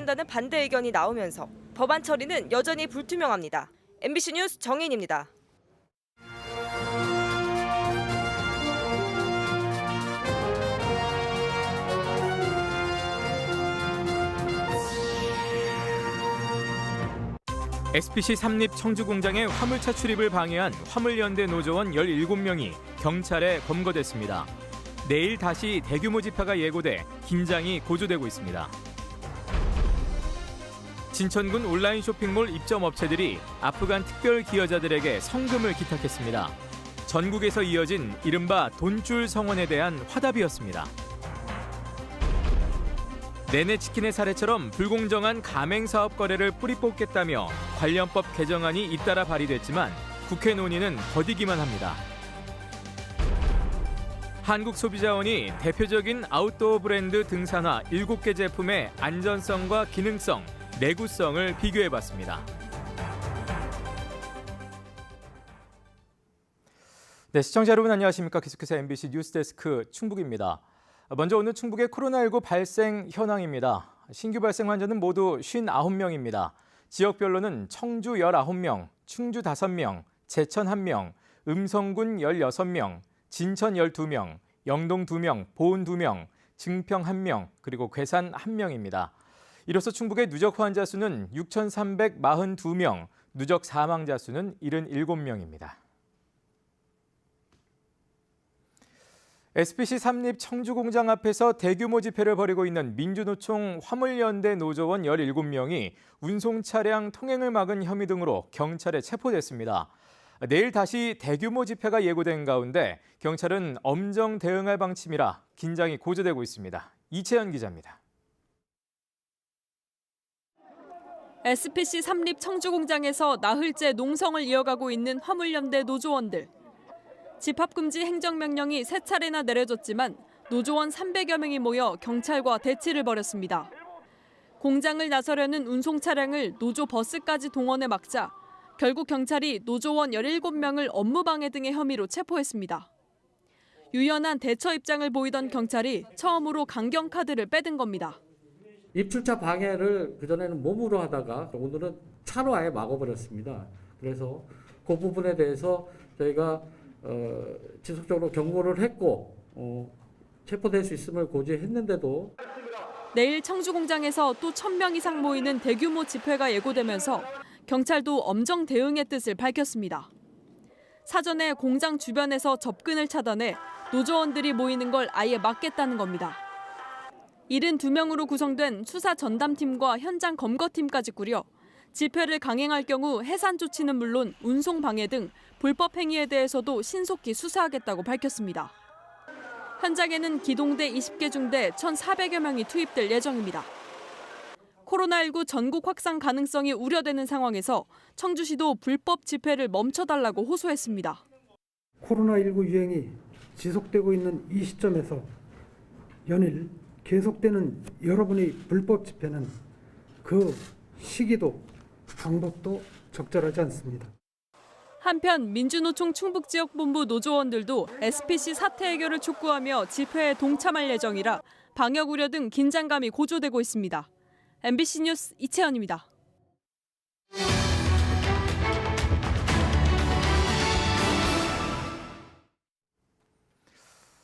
한다는 반대 의견이 나오면서 법안 처리는 여전히 불투명합니다. MBC 뉴스 정인입니다. SPC 삼립 청주공장의 화물차 출입을 방해한 화물연대 노조원 17명이 경찰에 검거됐습니다. 내일 다시 대규모 집회가 예고돼 긴장이 고조되고 있습니다. 진천군 온라인 쇼핑몰 입점업체들이 아프간 특별 기여자들에게 성금을 기탁했습니다. 전국에서 이어진 이른바 돈줄 성원에 대한 화답이었습니다. 내내치킨의 사례처럼 불공정한 가맹사업 거래를 뿌리 뽑겠다며 관련법 개정안이 잇따라 발의됐지만 국회 논의는 더디기만 합니다. 한국소비자원이 대표적인 아웃도어 브랜드 등산화 7개 제품의 안전성과 기능성, 내구성을 비교해봤습니다. 네, 시청자 여러분 안녕하십니까? 계속해서 MBC 뉴스데스크 충북입니다. 먼저 오늘 충북의 코로나19 발생 현황입니다. 신규 발생 환자는 모두 59명입니다. 지역별로는 청주 19명, 충주 5명, 제천 1명, 음성군 16명, 진천 12명, 영동 2명, 보은 2명, 증평 1명, 그리고 괴산 1명입니다. 이로써 충북의 누적 환자 수는 6,342명, 누적 사망자 수는 77명입니다. SPC 삼립 청주공장 앞에서 대규모 집회를 벌이고 있는 민주노총 화물연대 노조원 17명이 운송 차량 통행을 막은 혐의 등으로 경찰에 체포됐습니다. 내일 다시 대규모 집회가 예고된 가운데 경찰은 엄정 대응할 방침이라 긴장이 고조되고 있습니다. 이채연 기자입니다. SPC 삼립 청주공장에서 나흘째 농성을 이어가고 있는 화물연대 노조원들. 집합금지 행정명령이 3차례나 내려졌지만 노조원 300여 명이 모여 경찰과 대치를 벌였습니다. 공장을 나서려는 운송 차량을 노조 버스까지 동원해 막자 결국 경찰이 노조원 17명을 업무방해 등의 혐의로 체포했습니다. 유연한 대처 입장을 보이던 경찰이 처음으로 강경카드를 빼든 겁니다. 입출차 방해를 그전에는 몸으로 하다가 오늘은 차로 아예 막아버렸습니다. 그래서 그 부분에 대해서 저희가 지속적으로 경고를 했고 체포될 수 있음을 고지했는데도 내일 청주공장에서 또 1,000명 이상 모이는 대규모 집회가 예고되면서 경찰도 엄정 대응의 뜻을 밝혔습니다. 사전에 공장 주변에서 접근을 차단해 노조원들이 모이는 걸 아예 막겠다는 겁니다. 72명으로 구성된 수사 전담팀과 현장 검거팀까지 꾸려 집회를 강행할 경우 해산 조치는 물론 운송 방해 등 불법 행위에 대해서도 신속히 수사하겠다고 밝혔습니다. 현장에는 기동대 20개 중대 1,400여 명이 투입될 예정입니다. 코로나19 전국 확산 가능성이 우려되는 상황에서 청주시도 불법 집회를 멈춰달라고 호소했습니다. 코로나19 유행이 지속되고 있는 이 시점에서 연일 계속되는 여러분의 불법 집회는 그 시기도 방법도 적절하지 않습니다. 한편 민주노총 충북지역본부 노조원들도 SPC 사태 해결을 촉구하며 집회에 동참할 예정이라 방역 우려 등 긴장감이 고조되고 있습니다. MBC 뉴스 이채연입니다.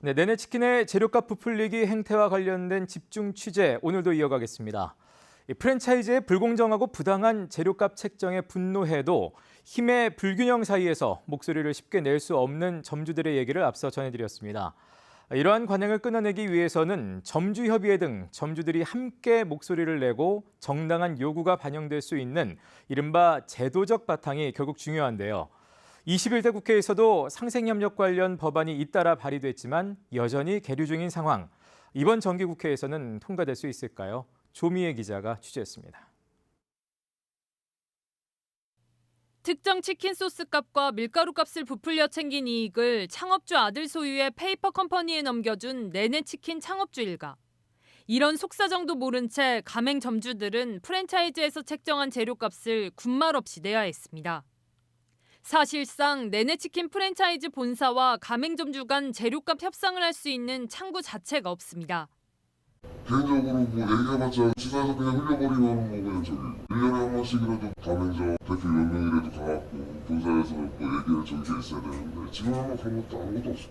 네, 내내치킨의 재료값 부풀리기 행태와 관련된 집중 취재 오늘도 이어가겠습니다. 프랜차이즈의 불공정하고 부당한 재료값 책정에 분노해도 힘의 불균형 사이에서 목소리를 쉽게 낼 수 없는 점주들의 얘기를 앞서 전해드렸습니다. 이러한 관행을 끊어내기 위해서는 점주협의회 등 점주들이 함께 목소리를 내고 정당한 요구가 반영될 수 있는 이른바 제도적 바탕이 결국 중요한데요. 21대 국회에서도 상생협력 관련 법안이 잇따라 발의됐지만 여전히 계류 중인 상황. 이번 정기국회에서는 통과될 수 있을까요? 조미애 기자가 취재했습니다. 특정 치킨 소스 값과 밀가루 값을 부풀려 챙긴 이익을 창업주 아들 소유의 페이퍼 컴퍼니에 넘겨준 내내치킨 창업주 일가. 이런 속사정도 모른 채 가맹 점주들은 프랜차이즈에서 책정한 재료값을 군말 없이 내야 했습니다. 사실상 내내치킨 프랜차이즈 본사와 가맹점주 간 재료값 협상을 할 수 있는 창구 자체가 없습니다. 개인적으로 뭐 얘기해봤자 지사에서 그냥 흘려버리면 뭐 그냥 저기 1년에 한 번씩이라도 가맹점 대표 몇 명이라도 가갖고 본사에서 뭐 얘기를 전개했어야 되는데 지금 아마 그런 것도 아무것도 없어.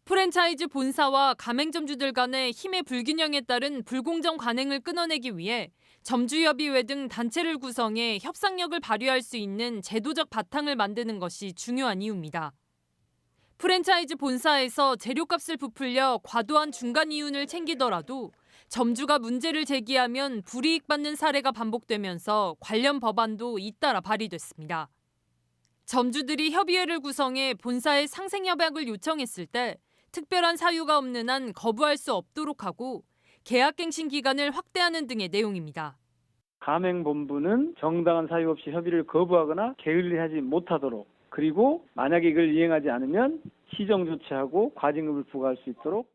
프랜차이즈 본사와 가맹점주들 간의 힘의 불균형에 따른 불공정 관행을 끊어내기 위해 점주협의회 등 단체를 구성해 협상력을 발휘할 수 있는 제도적 바탕을 만드는 것이 중요한 이유입니다. 프랜차이즈 본사에서 재료값을 부풀려 과도한 중간 이윤을 챙기더라도 점주가 문제를 제기하면 불이익받는 사례가 반복되면서 관련 법안도 잇따라 발의됐습니다. 점주들이 협의회를 구성해 본사에 상생협약을 요청했을 때 특별한 사유가 없는 한 거부할 수 없도록 하고 계약갱신 기간을 확대하는 등의 내용입니다. 가맹본부는 정당한 사유 없이 협의를 거부하거나 게을리하지 못하도록, 그리고 만약에 이걸 이행하지 않으면 시정 조치하고 과징금을 부과할 수 있도록.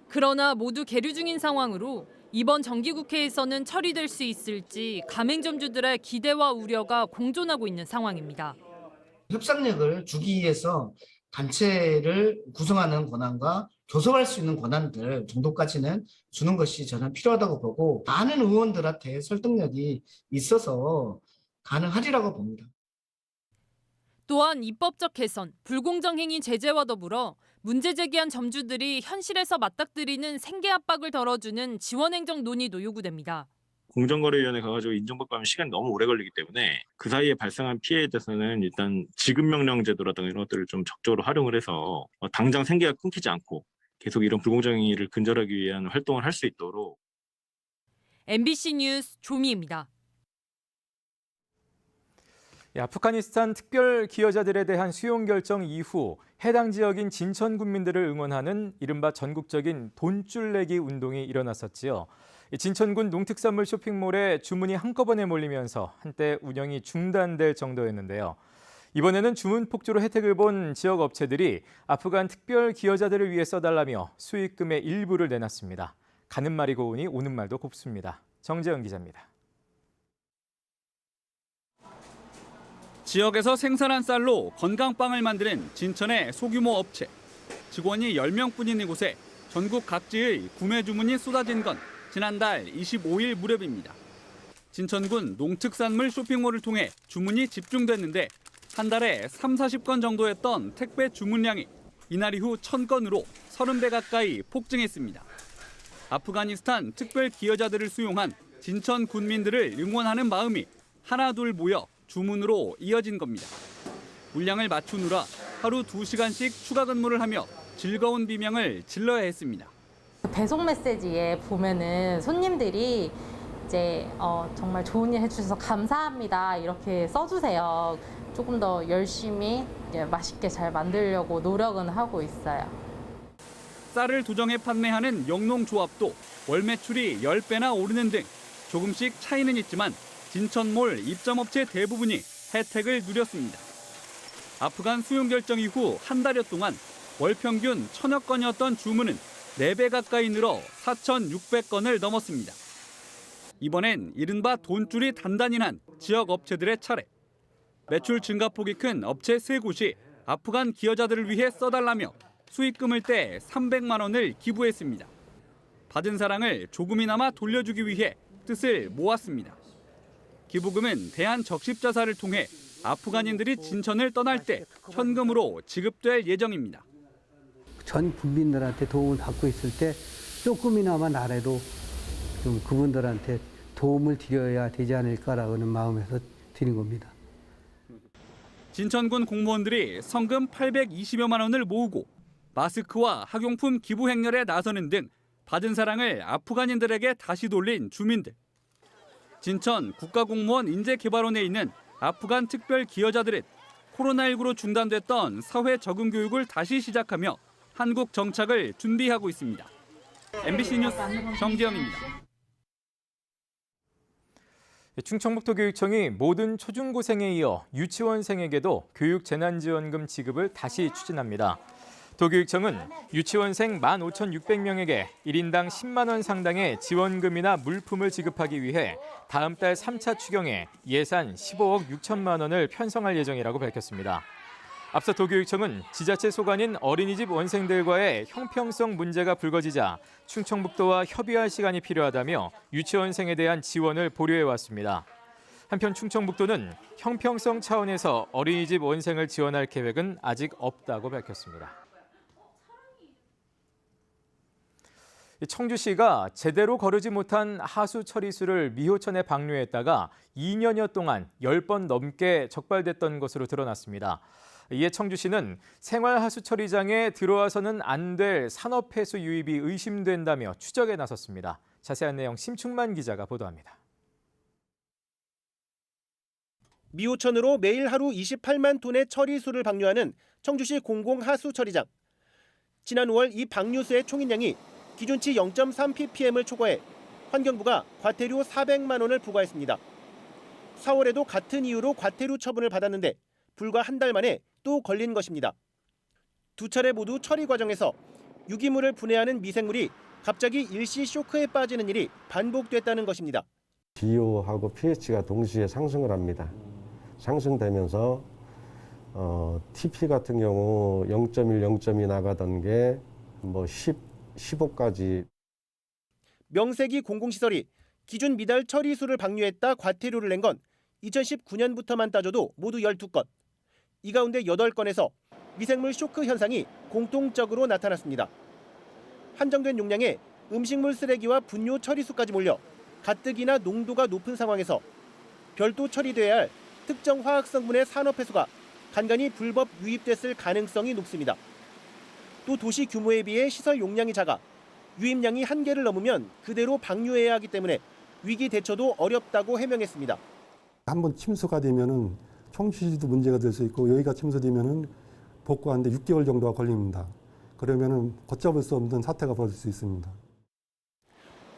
그러나 모두 계류 중인 상황으로 이번 정기국회에서는 처리될 수 있을지 가맹점주들의 기대와 우려가 공존하고 있는 상황입니다. 협상력을 주기 위해서 단체를 구성하는 권한과 교섭할 수 있는 권한들 정도까지는 주는 것이 저는 필요하다고 보고, 많은 의원들한테 설득력이 있어서 가능하리라고 봅니다. 또한 입법적 개선, 불공정 행위 제재와 더불어 문제 제기한 점주들이 현실에서 맞닥뜨리는 생계 압박을 덜어주는 지원행정 논의도 요구됩니다. 공정거래위원회 가가지고 인정받고 하면 시간이 너무 오래 걸리기 때문에 그 사이에 발생한 피해에 대해서는 일단 지급명령제도라든가 이런 것들을 좀 적극적으로 활용을 해서 당장 생계가 끊기지 않고 계속 이런 불공정행위를 근절하기 위한 활동을 할 수 있도록. MBC 뉴스 조미입니다. 아프가니스탄 특별 기여자들에 대한 수용 결정 이후 해당 지역인 진천 군민들을 응원하는 이른바 전국적인 돈줄 내기 운동이 일어났었지요. 진천군 농특산물 쇼핑몰에 주문이 한꺼번에 몰리면서 한때 운영이 중단될 정도였는데요. 이번에는 주문 폭주로 혜택을 본 지역 업체들이 아프간 특별 기여자들을 위해 써달라며 수익금의 일부를 내놨습니다. 가는 말이 고우니 오는 말도 곱습니다. 정재영 기자입니다. 지역에서 생산한 쌀로 건강빵을 만드는 진천의 소규모 업체. 직원이 10명뿐인 이곳에 전국 각지의 구매 주문이 쏟아진 건 지난달 25일 무렵입니다. 진천군 농특산물 쇼핑몰을 통해 주문이 집중됐는데 한 달에 30-40건 정도였던 택배 주문량이 이날 이후 1000건으로 30배 가까이 폭증했습니다. 아프가니스탄 특별 기여자들을 수용한 진천 군민들을 응원하는 마음이 하나둘 모여 주문으로 이어진 겁니다. 물량을 맞추느라 하루 2시간씩 추가 근무를 하며 즐거운 비명을 질러야 했습니다. 배송 메시지에 보면은 손님들이 이제 정말 좋은 일 해주셔서 감사합니다 이렇게 써주세요. 조금 더 열심히 맛있게 잘 만들려고 노력은 하고 있어요. 쌀을 도정해 판매하는 영농조합도 월 매출이 10배나 오르는 등 조금씩 차이는 있지만 진천몰 입점업체 대부분이 혜택을 누렸습니다. 아프간 수용 결정 이후 한 달여 동안 월 평균 1000여 건이었던 주문은 4배 가까이 늘어 4,600건을 넘었습니다. 이번엔 이른바 돈줄이 단단히 난 지역 업체들의 차례. 매출 증가폭이 큰 업체 3곳이 아프간 기여자들을 위해 써달라며 수익금을 떼 300만 원을 기부했습니다. 받은 사랑을 조금이나마 돌려주기 위해 뜻을 모았습니다. 기부금은 대한적십자사를 통해 아프간인들이 진천을 떠날 때 현금으로 지급될 예정입니다. 전 국민들한테 도움을 받고 있을 때 조금이나마 나라도 좀 그분들한테 도움을 드려야 되지 않을까라는 마음에서 드린 겁니다. 진천군 공무원들이 성금 820여만 원을 모으고 마스크와 학용품 기부 행렬에 나서는 등 받은 사랑을 아프간인들에게 다시 돌린 주민들. 진천 국가공무원 인재개발원에 있는 아프간 특별 기여자들은 코로나19로 중단됐던 사회 적응 교육을 다시 시작하며 한국 정착을 준비하고 있습니다. MBC 뉴스 정재영입니다. 충청북도교육청이 모든 초중고생에 이어 유치원생에게도 교육재난지원금 지급을 다시 추진합니다. 도교육청은 유치원생 15,600명에게 1인당 10만 원 상당의 지원금이나 물품을 지급하기 위해 다음 달 3차 추경에 예산 15억 6천만 원을 편성할 예정이라고 밝혔습니다. 앞서 도교육청은 지자체 소관인 어린이집 원생들과의 형평성 문제가 불거지자 충청북도와 협의할 시간이 필요하다며 유치원생에 대한 지원을 보류해왔습니다. 한편 충청북도는 형평성 차원에서 어린이집 원생을 지원할 계획은 아직 없다고 밝혔습니다. 청주시가 제대로 거르지 못한 하수 처리수를 미호천에 방류했다가 2년여 동안 10번 넘게 적발됐던 것으로 드러났습니다. 이에 청주시는 생활하수 처리장에 들어와서는 안 될 산업폐수 유입이 의심된다며 추적에 나섰습니다. 자세한 내용 심충만 기자가 보도합니다. 미호천으로 매일 하루 28만 톤의 처리수를 방류하는 청주시 공공하수 처리장. 지난 5월 이 방류수의 총인량이 기준치 0.3ppm을 초과해 환경부가 과태료 400만 원을 부과했습니다. 4월에도 같은 이유로 과태료 처분을 받았는데 불과 한 달 만에 또 걸린 것입니다. 두 차례 모두 처리 과정에서 유기물을 분해하는 미생물이 갑자기 일시 쇼크에 빠지는 일이 반복됐다는 것입니다. pH하고 pH가 동시에 상승을 합니다. 상승되면서 TP 같은 경우 0.1, 0.2 나가던 게 10, 15까지. 명색이 공공시설이 기준 미달 처리수를 방류했다 과태료를 낸 건 2019년부터만 따져도 모두 12건. 이 가운데 8건에서 미생물 쇼크 현상이 공통적으로 나타났습니다. 한정된 용량의 음식물 쓰레기와 분뇨 처리수까지 몰려 가뜩이나 농도가 높은 상황에서 별도 처리돼야 할 특정 화학 성분의 산업폐수가 간간히 불법 유입됐을 가능성이 높습니다. 또 도시 규모에 비해 시설 용량이 작아 유입량이 한계를 넘으면 그대로 방류해야 하기 때문에 위기 대처도 어렵다고 해명했습니다. 한번 침수가 되면은 청주시도 문제가 될 수 있고 여기가 침수되면은 복구하는데 6개월 정도가 걸립니다. 그러면은 걷잡을 수 없는 사태가 벌어질 수 있습니다.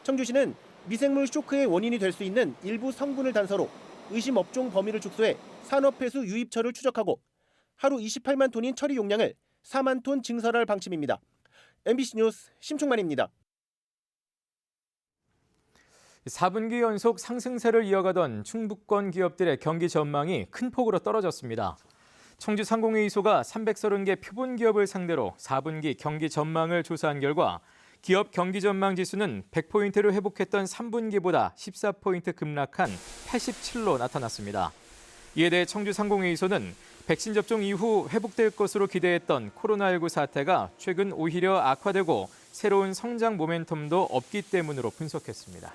청주시는 미생물 쇼크의 원인이 될 수 있는 일부 성분을 단서로 의심 업종 범위를 축소해 산업폐수 유입처를 추적하고 하루 28만 톤인 처리 용량을 4만 톤 증설할 방침입니다. MBC 뉴스 심충만입니다. 4분기 연속 상승세를 이어가던 충북권 기업들의 경기 전망이 큰 폭으로 떨어졌습니다. 청주 상공회의소가 330개 표본 기업을 상대로 4분기 경기 전망을 조사한 결과 기업 경기 전망 지수는 100포인트를 회복했던 3분기보다 14포인트 급락한 87로 나타났습니다. 이에 대해 청주 상공회의소는 백신 접종 이후 회복될 것으로 기대했던 코로나19 사태가 최근 오히려 악화되고 새로운 성장 모멘텀도 없기 때문으로 분석했습니다.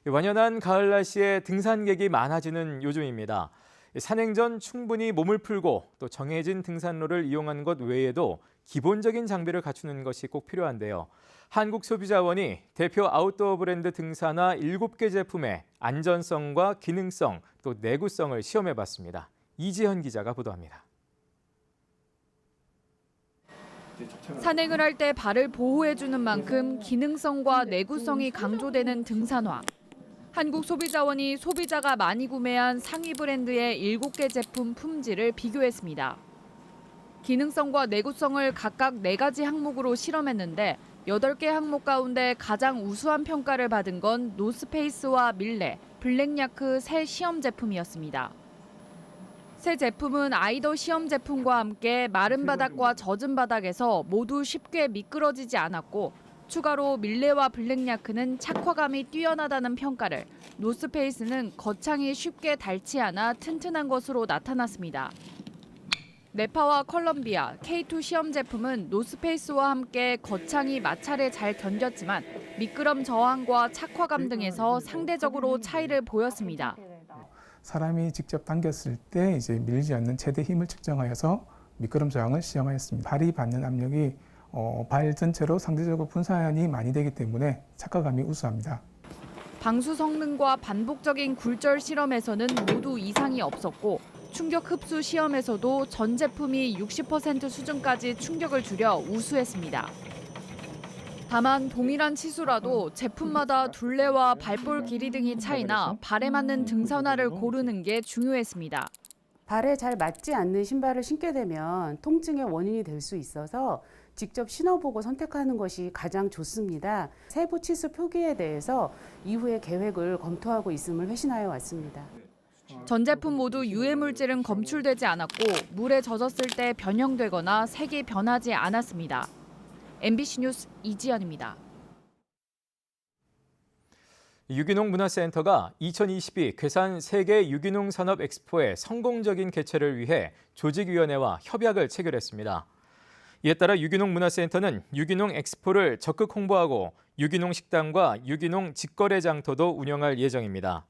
완연한 가을 날씨에 등산객이 많아지는 요즘입니다. 산행 전 충분히 몸을 풀고 또 정해진 등산로를 이용하는 것 외에도 기본적인 장비를 갖추는 것이 꼭 필요한데요. 한국소비자원이 대표 아웃도어 브랜드 등산화 7개 제품의 안전성과 기능성 또 내구성을 시험해봤습니다. 이지현 기자가 보도합니다. 산행을 할 때 발을 보호해주는 만큼 기능성과 내구성이 강조되는 등산화. 한국소비자원이 소비자가 많이 구매한 상위 브랜드의 7개 제품 품질을 비교했습니다. 기능성과 내구성을 각각 4가지 항목으로 실험했는데 8개 항목 가운데 가장 우수한 평가를 받은 건 노스페이스와 밀레, 블랙야크 새 시험 제품이었습니다. 새 제품은 아이더 시험 제품과 함께 마른 바닥과 젖은 바닥에서 모두 쉽게 미끄러지지 않았고 추가로 밀레와 블랙야크는 착화감이 뛰어나다는 평가를, 노스페이스는 거창이 쉽게 닳지 않아 튼튼한 것으로 나타났습니다. 네파와 컬럼비아, K2 시험 제품은 노스페이스와 함께 거창이 마찰에 잘 견뎠지만 미끄럼 저항과 착화감 등에서 상대적으로 차이를 보였습니다. 사람이 직접 당겼을 때 이제 밀리지 않는 최대 힘을 측정하여서 미끄럼 저항을 시험하였습니다. 발이 받는 압력이 발 전체로 상대적으로 분산이 많이 되기 때문에 착화감이 우수합니다. 방수 성능과 반복적인 굴절 실험에서는 모두 이상이 없었고 충격 흡수 시험에서도 전 제품이 60% 수준까지 충격을 줄여 우수했습니다. 다만 동일한 치수라도 제품마다 둘레와 발볼 길이 등이 차이나 발에 맞는 등산화를 고르는 게 중요했습니다. 발에 잘 맞지 않는 신발을 신게 되면 통증의 원인이 될 수 있어서 직접 신어보고 선택하는 것이 가장 좋습니다. 세부 치수 표기에 대해서 이후에 계획을 검토하고 있음을 회신하여 왔습니다. 전 제품 모두 유해 물질은 검출되지 않았고 물에 젖었을 때 변형되거나 색이 변하지 않았습니다. MBC 뉴스 이지연입니다. 유기농 문화센터가 2022 괴산 세계 유기농 산업 엑스포의 성공적인 개최를 위해 조직위원회와 협약을 체결했습니다. 이에 따라 유기농 문화센터는 유기농 엑스포를 적극 홍보하고 유기농 식당과 유기농 직거래 장터도 운영할 예정입니다.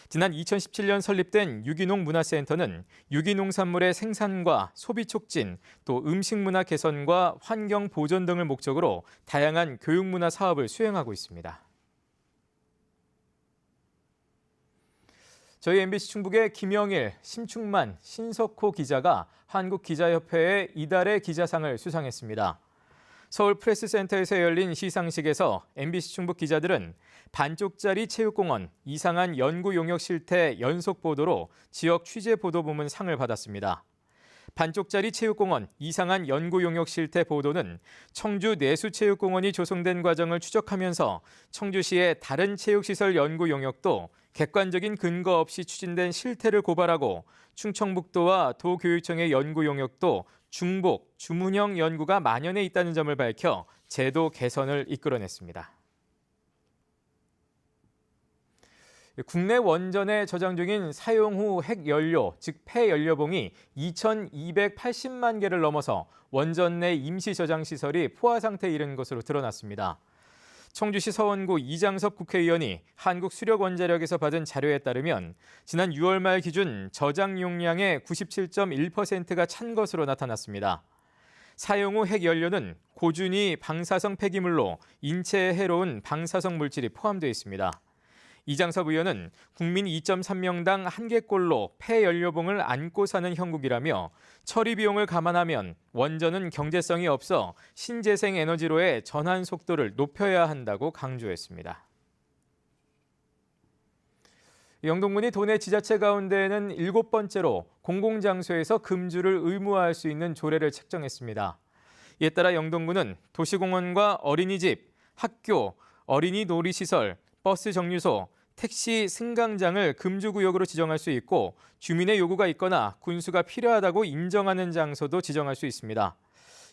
지난 2017년 설립된 유기농 문화센터는 유기농산물의 생산과 소비 촉진, 또 음식 문화 개선과 환경 보존 등을 목적으로 다양한 교육 문화 사업을 수행하고 있습니다. 저희 MBC 충북의 김영일, 심충만, 신석호 기자가 한국기자협회의 이달의 기자상을 수상했습니다. 서울 프레스센터에서 열린 시상식에서 MBC 충북 기자들은 반쪽짜리 체육공원, 이상한 연구 용역 실태 연속 보도로 지역 취재 보도 부문 상을 받았습니다. 반쪽짜리 체육공원, 이상한 연구 용역 실태 보도는 청주 내수체육공원이 조성된 과정을 추적하면서 청주시의 다른 체육시설 연구 용역도 객관적인 근거 없이 추진된 실태를 고발하고 충청북도와 도교육청의 연구 용역도 중복, 주문형 연구가 만연해 있다는 점을 밝혀 제도 개선을 이끌어냈습니다. 국내 원전에 저장 중인 사용 후 핵연료, 즉 폐연료봉이 2,280만 개를 넘어서 원전 내 임시 저장 시설이 포화 상태에 이른 것으로 드러났습니다. 청주시 서원구 이장섭 국회의원이 한국수력원자력에서 받은 자료에 따르면 지난 6월 말 기준 저장 용량의 97.1%가 찬 것으로 나타났습니다. 사용 후 핵연료는 고준위 방사성 폐기물로 인체에 해로운 방사성 물질이 포함되어 있습니다. 이장섭 의원은 국민 2.3명당 1개꼴로 폐연료봉을 안고 사는 형국이라며 처리 비용을 감안하면 원전은 경제성이 없어 신재생 에너지로의 전환 속도를 높여야 한다고 강조했습니다. 영동군이 도내 지자체 가운데에는 7번째로 공공장소에서 금주를 의무화할 수 있는 조례를 책정했습니다. 이에 따라 영동군은 도시공원과 어린이집, 학교, 어린이 놀이시설, 버스 정류소, 택시 승강장을 금주구역으로 지정할 수 있고 주민의 요구가 있거나 군수가 필요하다고 인정하는 장소도 지정할 수 있습니다.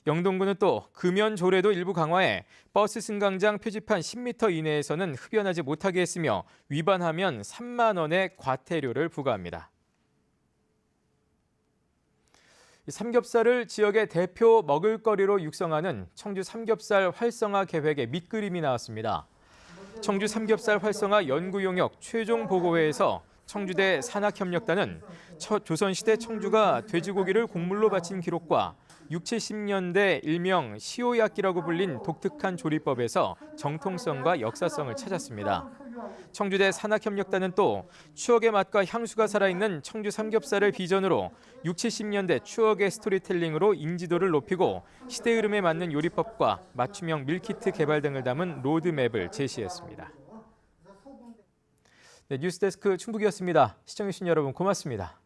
영동군은 또 금연 조례도 일부 강화해 버스 승강장 표지판 10m 이내에서는 흡연하지 못하게 했으며 위반하면 3만 원의 과태료를 부과합니다. 삼겹살을 지역의 대표 먹을거리로 육성하는 청주 삼겹살 활성화 계획의 밑그림이 나왔습니다. 청주 삼겹살 활성화 연구용역 최종 보고회에서 청주대 산학협력단은 조선시대 청주가 돼지고기를 곡물로 바친 기록과 60~70년대 일명 시오야끼라고 불린 독특한 조리법에서 정통성과 역사성을 찾았습니다. 청주대 산학협력단은 또 추억의 맛과 향수가 살아있는 청주 삼겹살을 비전으로 60~70년대 추억의 스토리텔링으로 인지도를 높이고 시대 흐름에 맞는 요리법과 맞춤형 밀키트 개발 등을 담은 로드맵을 제시했습니다. 네, 뉴스데스크 충북이었습니다. 시청해주신 여러분 고맙습니다.